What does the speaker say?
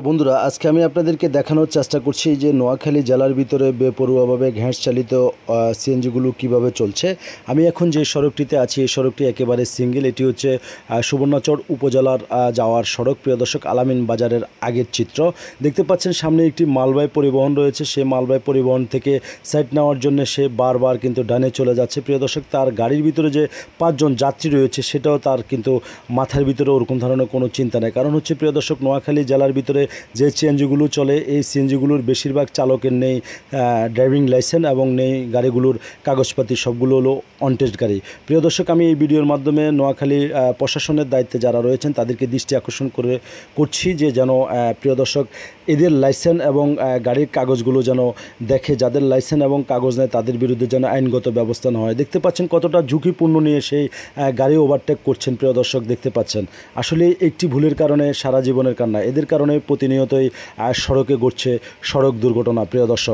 বন্ধুরা, আজকে আমি আপনাদেরকে দেখানোর চেষ্টা করছি যে নোয়াখালী জেলার ভিতরে বেপরোয়াভাবে গ্যাস চালিত সিএনজিগুলো কিভাবে চলছে। আমি এখন যে সড়কটিতে আছি এই সড়কটি একেবারে সিঙ্গেল। এটি হচ্ছে সুবর্ণচর উপজেলার যাওয়ার সড়ক। প্রিয় দর্শক, আলামিন বাজারের আগের চিত্র দেখতে পাচ্ছেন। সামনে একটি মালবাহী পরিবহন রয়েছে। সেই মালবাহী পরিবহন থেকে সাইড নেওয়ার জন্য সে বারবার কিন্তু ডানে চলে যাচ্ছে। প্রিয় দর্শক, তার গাড়ির ভিতরে যে 5 জন যাত্রী রয়েছে সেটাও তার কিন্তু মাথার ভিতরে ওরকম ধরনের কোনো চিন্তা নেই। কারণ হচ্ছে প্রিয় দর্শক, নোয়াখালী জেলার ভিতরে যে সিএনজিগুলো চলে এই সিএনজিগুলোর বেশিরভাগ চালকের নেই ড্রাইভিং লাইসেন্স এবং নেই গাড়িগুলোর কাগজপাতি, সবগুলো হলো অনটেস্ট গাড়ি। প্রিয় দর্শক, আমি এই ভিডিওর মাধ্যমে নোয়াখালী প্রশাসনের দায়িত্বে যারা রয়েছেন তাদেরকে দৃষ্টি আকর্ষণ করছি যে যেন প্রিয় দর্শক এদের লাইসেন্স এবং গাড়ির কাগজগুলো যেন দেখে। যাদের লাইসেন্স এবং কাগজ নেয় তাদের বিরুদ্ধে যেন আইনগত ব্যবস্থা না হয়। দেখতে পাচ্ছেন কতটা ঝুঁকিপূর্ণ নিয়ে সেই গাড়ি ওভারটেক করছেন। প্রিয় দর্শক, দেখতে পাচ্ছেন আসলে একটি ভুলের কারণে সারা জীবনের কান্না। এদের কারণে প্রতিনিয়তই সড়কে ঘটছে সড়ক দুর্ঘটনা। প্রিয় দর্শক।